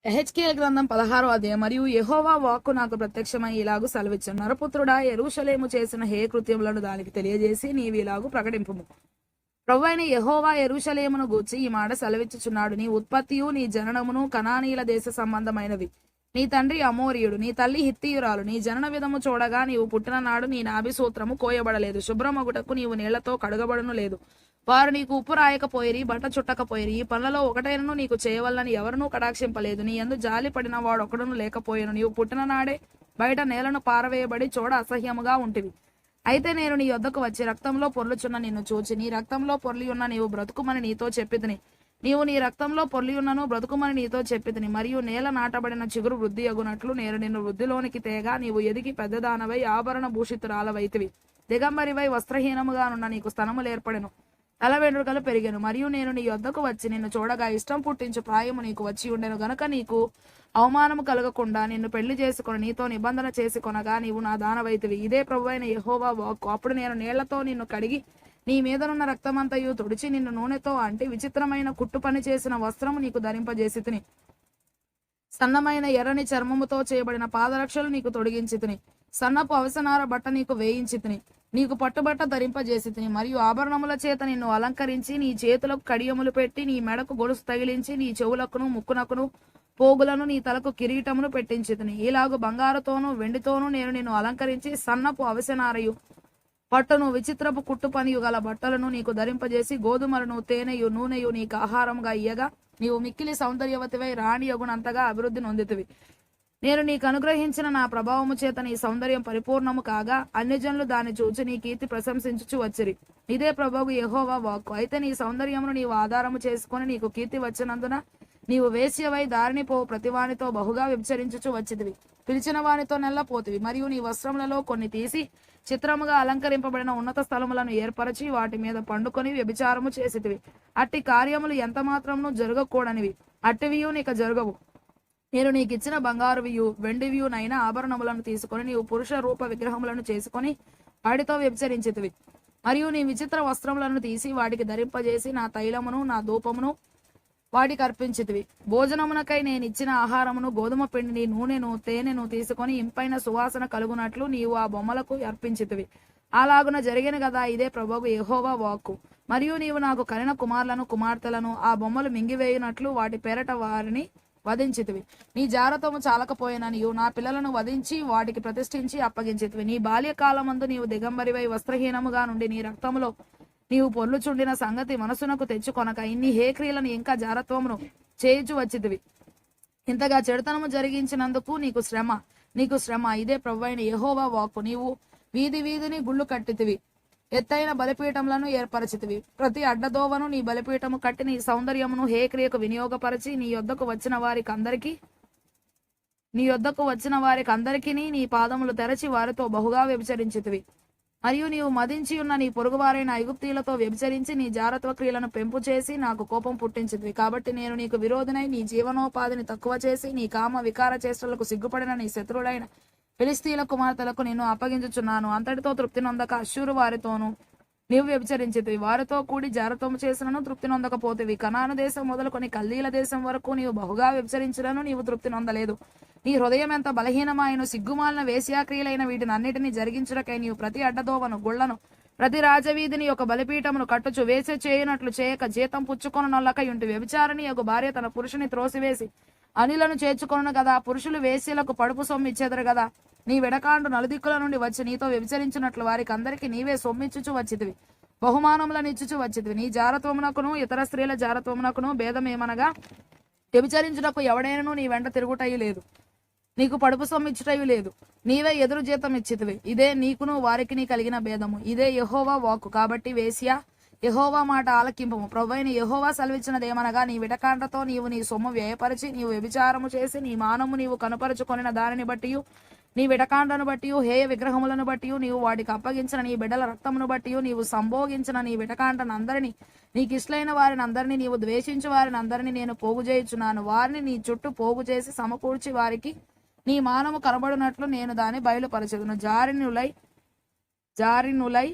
యెహెజ్కేలు గ్రంథం 16వ అధ్యాయం. మరియు యెహోవా వాక్కు నాకు ప్రత్యక్షమై ఇలాగు సెలవిచ్చెను. నరపుత్రుడా, యెరూషలేము చేసిన హే కృత్యములను దానికి తెలియజేసి నీవిలాగు ప్రకటింపుము. ప్రభువైన యెహోవా యెరూషలేమును గూర్చి ఈ మాట సెలవిచ్చుచున్నాడు. నీ ఉత్పత్తియు నీ జననమును కనానీయుల దేశ సంబంధమైనవి. నీ తండ్రి అమోరీయుడు, నీ తల్లి హిత్తీయురాలు. నీ జనన విధము చూడగా నీవు పుట్టిన నాడు నీ నాభిసూత్రము కోయబడలేదు, శుభ్రమగుటకు నీవు నీళ్లతో కడుగబడను లేదు. వారు నీకు ఉప్పు రాయకపోయిరి, బట్ట చుట్టకపోయిరి. ఈ పనులలో ఒకటైనను నీకు చేయవలనని ఎవరునూ కటాక్షింపలేదు. నీ యందు జాలి పడిన వాడొకడును లేకపోయెను. నీవు పుట్టిన నాడే బయట నేలను పారవేయబడి చూడ అసహ్యముగా ఉంటివి. అయితే నేను నీ యొద్దకు వచ్చి రక్తంలో పొర్లుచున్న నిన్ను చూచి, నీ రక్తంలో పొర్లి ఉన్న నీవు బ్రతుకుమని నీతో చెప్పితిని. నీవు నీ రక్తంలో పొర్లి ఉన్నను బ్రతుకుమని నీతో చెప్పితిని. మరియు నేల నాటబడిన చిగురు వృద్ధి అగునట్లు నేను నిన్ను వృద్ధిలోనికి తేగా నీవు ఎదిగి పెద్దదానవై ఆభరణ భూషితురాలవైతివి. దిగంబరివై వస్త్రహీనముగానున్న నీకు స్తనములు ఏర్పడెను, తల వెంట్రుకలు పెరిగెను. మరియు నేను నీ యొద్దకు వచ్చి నిన్ను చూడగా ఇష్టం పుట్టించు ప్రాయము నీకు వచ్చి ఉండెను గనుక నీకు అవమానము కలగకుండా నిన్ను పెళ్లి చేసుకొని నీతో నిబంధన చేసి కొనగా నీవు నా దానవైతివి. ఇదే ప్రభువైన యెహోవా వాక్కు. అప్పుడు నేను నీళ్లతో నిన్ను కడిగి నీ మీదనున్న రక్తమంతయు తుడిచి నిన్ను నూనెతో అంటి విచిత్రమైన కుట్టు పని చేసిన వస్త్రము నీకు ధరింపజేసితిని. సన్నమైన ఎర్రని చర్మముతో చేయబడిన పాదరక్షలు నీకు తొడిగించితిని. సన్నపు అవసనార బట్ట నీకు వేయించితిని. నీకు పట్టుబట్ట ధరింపజేసితిని. మరియు ఆభరణముల చేత నిన్ను అలంకరించి నీ చేతులకు కడియములు పెట్టి నీ మెడకు గొలుసు తగిలించి నీ చెవులకును ముక్కునకును పోగులను నీ తలకు కిరీటమును పెట్టించితిని. ఇలాగు బంగారుతోనూ వెండితోనూ నేను నిన్ను అలంకరించి సన్నపు అవసనారయు పట్టును విచిత్రపు కుట్టు పనియు గల బట్టలను నీకు ధరింపజేసి గోధుమలను తేనెయు నూనెయు నీకు ఆహారముగా ఇయ్యగా నీవు మిక్కిలి సౌందర్యవతివై రాణి అగునంతగా అభివృద్ధి నొందితివి. నేను నీకు అనుగ్రహించిన నా ప్రభావము చేత నీ సౌందర్యం పరిపూర్ణము కాగా అన్యజనులు దాన్ని చూచి నీ కీర్తి ప్రశంసించుచు వచ్చిరి. ఇదే ప్రభువు యెహోవా వాక్కు. అయితే నీ సౌందర్యమును నీవు ఆధారము చేసుకొని నీకు కీర్తి వచ్చినందున నీవు వేశ్యవై దారిని పో ప్రతివానితో బహుగా వ్యభిచరించుచు వచ్చితివి. పిలిచిన వానితో నెల్లపోతివి. మరియు నీ వస్త్రములలో కొన్ని తీసి చిత్రముగా అలంకరింపబడిన ఉన్నత స్థలములను ఏర్పరచి వాటి మీద పండుకొని వ్యభిచారము చేసితివి. అట్టి కార్యములు ఎంత మాత్రమును జరగకూడనివి, అట్టివియు నీకు జరగవు. నేను నీకిచ్చిన బంగారువియు వెండివియునైన ఆభరణములను తీసుకొని నీవు పురుష రూప విగ్రహములను చేసుకొని వాటితో వ్యభిచరించితివి. మరియు నీ విచిత్ర వస్త్రములను తీసి వాటికి ధరింపజేసి నా తైలమును నా ధూపమును వాటికి అర్పించితివి. భోజనమునకై నేను ఇచ్చిన ఆహారమును గోధుమ పిండిని నూనెను తేనెను తీసుకొని ఇంపైన సువాసన కలుగునట్లు నీవు ఆ బొమ్మలకు అర్పించితివి. అలాగున జరిగిన కదా. ఇదే ప్రభువు యెహోవా వాక్కు. మరియు నీవు నాకు కనిన కుమారులను కుమార్తెలను ఆ బొమ్మలు మింగివేయునట్లు వాటి పేరట వారిని వధించితివి. నీ జారతము చాలకపోయిన నీవు నా పిల్లలను వధించి వాటికి ప్రతిష్ఠించి అప్పగించితివి. నీ బాల్యకాలమందు నీవు దిగంబరివై వస్త్రహీనముగా నుండి నీ రక్తములో నీవు పొర్లుచుండిన సంగతి మనసునకు తెచ్చుకొనక ఇన్ని హే క్రియలను ఇంకా జారత్వమును చేయుచు వచ్చితివి. ఇంతగా చెడుతనము జరిగించినందుకు నీకు శ్రమ. ఇదే ప్రభువైన యెహోవా వాక్కు. నీవు వీధి వీధిని గుళ్ళు కట్టితివి, ఎత్తైన బలిపీఠములను ఏర్పరచితివి. ప్రతి అడ్డదోవను నీ బలిపీఠము కట్టి నీ సౌందర్యమును హే క్రియకు వినియోగపరచి నీ యొద్దకు వచ్చిన వారికి అందరికీ నీ పాదములు తెరచి వారితో బహుగా వ్యభిచరించితివి. మరియు నీవు మదించి ఉన్న నీ పొరుగువారైన ఐగుప్తీయులతో వ్యభిచరించి నీ జారత్వ క్రియలను పెంపు చేసి నాకు కోపం పుట్టించితివి. కాబట్టి నేను నీకు విరోధినై నీ జీవనోపాధిని తక్కువ చేసి నీ కామ వికార చేష్టలకు సిగ్గుపడిన నీ శత్రుడైన ఫిలిస్తీయుల కుమార్తెలకు నిన్ను అప్పగించుచున్నాను. అంతటితో తృప్తి నొందక అశ్షూరు వారితోనూ నీవు వ్యభిచరించితివి. వారితో కూడి జారత్వము చేసినను తృప్తి నొందకపోతివి. కనాను దేశం మొదలుకొని కల్దీల దేశం వరకు నీవు బహుగా వ్యభిచరించినను నీవు తృప్తి నొందలేదు. నీ హృదయం ఎంత బలహీనమాయను. సిగ్గుమాలిన వేశ్యాక్రియలైన వీటిని అన్నిటినీ జరిగించుటకై నీవు ప్రతి అడ్డదోవను గుళ్లను ప్రతి రాజవీధిని ఒక బలిపీఠమును కట్టుచు వేసే చేయనట్లు చేయక జీతం పుచ్చుకొన నొల్లకై ఉంటి. వ్యభిచారిణి యొక్క భార్య తన పురుషుని త్రోసివేసి అనిలను చేర్చుకొను గదా. పురుషులు వేశ్యలకు పడుపు సొమ్ము ఇచ్చేదరు గదా. నీ వెడకాండు నలుదిక్కుల నుండి వచ్చి నీతో వ్యభిచరించినట్లు వారికి అందరికీ నీవే సొమ్మిచ్చుచు వచ్చితివి, బహుమానములను ఇచ్చుచు వచ్చితివి. నీ జారత్వమునకును ఇతర స్త్రీల జారత్వమునకును భేదమేమనగా వ్యభిచరించుటకు ఎవడైనను నీ వెంట తిరుగుటయు లేదు, నీకు పడుపు సొమ్మిచ్చుటయు లేదు. నీవే ఎదురు జీతం ఇచ్చితివి. ఇదే నీకును వారికి కలిగిన భేదము. ఇదే యెహోవా వాక్కు. కాబట్టి వేశ్యా, యెహోవా మాట ఆలకింపము. ప్రభువైన యెహోవా సెలవిచ్చినదేమనగా నీ విడకాండతో నీవు నీ సొమ్ము వ్యయపరిచి నీవు వ్యభిచారము చేసి నీ మానము నీవు కనుపరుచుకొనిన దానిని బట్టి నీ విడకాండను బట్టి హేయ విగ్రహములను బట్టి నీవు వాటికి అప్పగించిన నీ బిడ్డల రక్తమును బట్టి నీవు సంభోగించిన నీ విడకాండను అందరినీ నీకు ఇష్టలైన వారిని అందరినీ నీవు ద్వేషించు వారిని అందరినీ నేను పోగు చేయుచున్నాను. వారిని నీ చుట్టూ పోగు చేసి సమకూర్చి వారికి నీ మానము కనబడినట్లు నేను దాన్ని బయలుపరచదును. జారినులై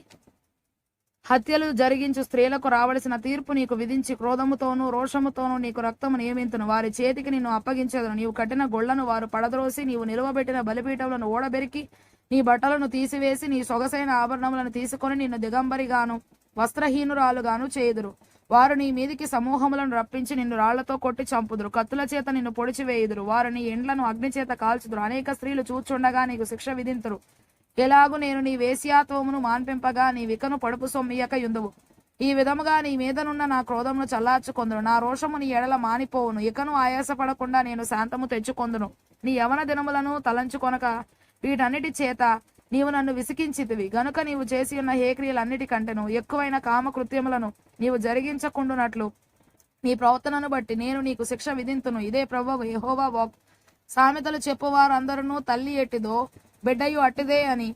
హత్యలు జరిగించు స్త్రీలకు రావలసిన తీర్పు నీకు విధించి క్రోధముతోనూ రోషముతోనూ నీకు రక్తము నియమింతును. వారి చేతికి నిన్ను అప్పగించేదను. నీవు కట్టిన గొళ్లను వారు పడద్రోసి, నీవు నిలువబెట్టిన బలిపీఠములను ఓడబెరికి, నీ బట్టలను తీసివేసి, నీ సొగసైన ఆభరణములను తీసుకొని నిన్ను దిగంబరిగాను వస్త్రహీనురాలుగాను చేయుదురు. వారు నీ మీదికి సమూహములను రప్పించి నిన్ను రాళ్లతో కొట్టి చంపుదురు. కత్తుల చేత నిన్ను పొడిచివేయుదురు. వారు నీ ఎండ్లను అగ్ని చేత కాల్చుదురు. అనేక స్త్రీలు చూచుండగా నీకు శిక్ష విధింతురు. ఎలాగు నేను నీ వేశ్యాత్వమును మాన్పింపగా నీ వికను పడుపు సొమ్మియక యుందువు. ఈ విధముగా నీ మీదనున్న నా క్రోధమును చల్లార్చుకొందును. నా రోషము నీ ఎడల మానిపోవును. ఇకను ఆయాసపడకుండా నేను శాంతము తెచ్చుకొందును. నీ యవన దినములను తలంచుకొనక వీటన్నిటి చేత నీవు నన్ను విసికించితివి గనుక నీవు చేసి ఉన్న హేక్రియలన్నిటికంటేను ఎక్కువైన కామకృత్యములను నీవు జరిగించకుండునట్లు నీ ప్రవర్తనను బట్టి నేను నీకు శిక్ష విధింతును. ఇదే ప్రభువు యెహోవా వాక్కు. సామెతలు చెప్పువారు అందరూ తల్లి ఎట్టిదో బిడ్డయు అట్టిదే అని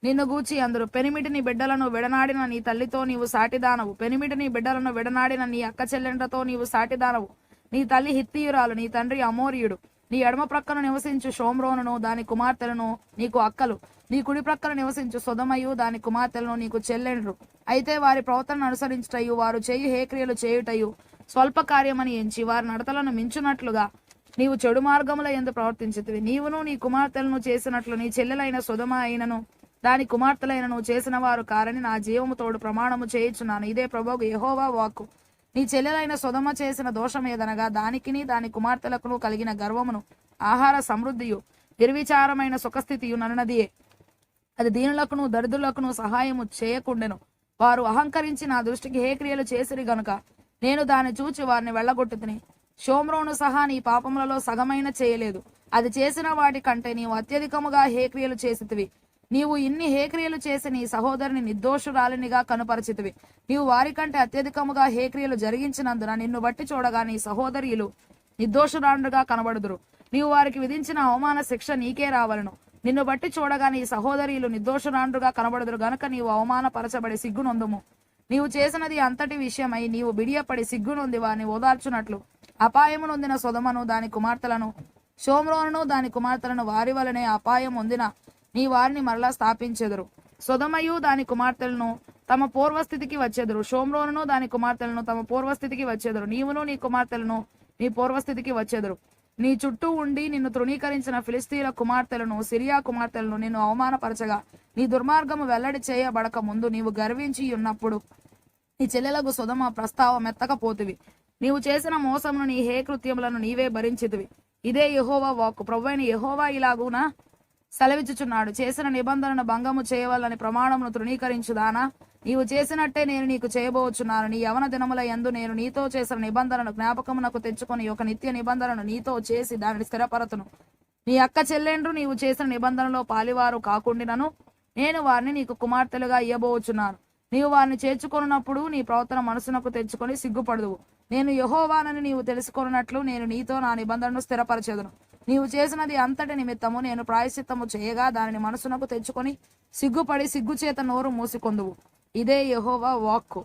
నిన్ను గూర్చి అందరు. పెనిమిటిని బిడ్డలను విడనాడిన నీ తల్లితో నీవు సాటిదానవు. పెనిమిటిని బిడ్డలను విడనాడిన నీ అక్క చెల్లెండ్రతో నీవు సాటిదానవు. నీ తల్లి హిత్తీయురాలు, నీ తండ్రి అమోరీయుడు. నీ ఎడమ ప్రక్కన నివసించు షోమ్రోనును దాని కుమార్తెలను నీకు అక్కలు. నీ కుడి ప్రక్కన నివసించు సొదమయు దాని కుమార్తెలను నీకు చెల్లెండ్రు. అయితే వారి ప్రవర్తనను అనుసరించుటయు వారు చేయు హేక్రియలు చేయుటయు స్వల్ప కార్యమని ఎంచి వారి నడతలను మించునట్లుగా నీవు చెడు మార్గముల యందు ప్రవర్తించితివి. నీవును నీ కుమార్తెలను చేసినట్లు నీ చెల్లెలైన సొదమ అయినను దాని కుమార్తెలైనను చేసిన వారు కారని నా జీవము తోడు ప్రమాణము చేయుచున్నాను. ఇదే ప్రభువు యెహోవా వాక్కు. నీ చెల్లెలైన సొదమ చేసిన దోషమేదనగా దానికిని దాని కుమార్తెలకును కలిగిన గర్వమును ఆహార సమృద్ధియు నిర్విచారమైన సుఖస్థితియు నన్నదియే. అది దీనులకును దరిద్రులకును సహాయము చేయకుండెను. వారు అహంకరించి నా దృష్టికి హేక్రియలు చేసిరి గనుక నేను దాన్ని చూచి వారిని వెళ్ళగొట్టుతిని. షోమ్రోను సహా నీ పాపములలో సగమైన చేయలేదు. అది చేసిన వాటి కంటే నీవు అత్యధికముగా హేక్రియలు చేసితివి. నీవు ఇన్ని హేక్రియలు చేసి నీ సహోదరుని నిర్దోషురాలినిగా కనుపరిచితివి. నీవు వారికంటే అత్యధికముగా హేక్రియలు జరిగించినందున నిన్ను బట్టి చూడగా నీ సహోదరులు నిర్దోషురాండ్రుగా కనబడుదురు. నీవు వారికి విధించిన అవమాన శిక్ష నీకే రావలను. నిన్ను బట్టి చూడగా నీ సహోదరులు నిర్దోషురాండ్రుగా కనబడుదురు గనుక నీవు అవమానపరచబడి సిగ్గునొందుము. నీవు చేసినది అంతటి విషయమై నీవు బిడియపడి సిగ్గునొంది వారిని ఓదార్చునట్లు అపాయము నొందిన సొదమను దాని కుమార్తెలను షోమ్రోనును దాని కుమార్తెలను వారి వలనే అపాయం పొందిన నీ వారిని మరలా స్థాపించెదరు. సొదమయు దాని కుమార్తెలను తమ పూర్వస్థితికి వచ్చెదరు. షోమ్రోనును దాని కుమార్తెలను తమ పూర్వస్థితికి వచ్చెదరు. నీవును నీ కుమార్తెలను నీ పూర్వస్థితికి వచ్చెదరు. నీ చుట్టూ ఉండి నిన్ను తృణీకరించిన ఫిలిస్తీన్ల కుమార్తెలను సిరియా కుమార్తెలను నిన్ను అవమానపరచగా నీ దుర్మార్గము వెల్లడి చేయబడక ముందు నీవు గర్వించి ఉన్నప్పుడు నీ చెల్లెలకు సొదమ ప్రస్తావం ఎత్తకపోతివి. నీవు చేసిన మోసమును నీ హేకృత్యములను నీవే భరించితివి. ఇదే యెహోవా వాక్కు. ప్రభువైన యెహోవా ఇలాగున సెలవిచ్చుచున్నాడు. చేసిన నిబంధనను భంగము చేయవలని ప్రమాణమును తృణీకరించుదానా, నీవు చేసినట్టే నేను నీకు చేయబోచున్నాను. నీ యవన దినముల యందు నేను నీతో చేసిన నిబంధనను జ్ఞాపకమునకు తెచ్చుకొని ఒక నిత్య నిబంధనను నీతో చేసి దానిని స్థిరపరతును. నీ అక్క చెల్లెండ్రు నీవు చేసిన నిబంధనలో పాలివారు కాకుండినను నేను వారిని నీకు కుమార్తెలుగా ఇయ్యబోచున్నాను. నీవు వారిని చేర్చుకొనున్నప్పుడు నీ ప్రవర్తన మనసునకు తెచ్చుకొని సిగ్గుపడుదువు. నేను యెహోవానని నీవు తెలుసుకొనున్నట్లు నేను నీతో నా నిబంధనను స్థిరపరచెదను. నీవు చేసినది అంతటి నిమిత్తము నేను ప్రాయశ్చిత్తము చేయగా దానిని మనసునకు తెచ్చుకొని సిగ్గుపడి సిగ్గుచేత నోరు మూసికొందువు. ఇదే యెహోవా వాక్కు.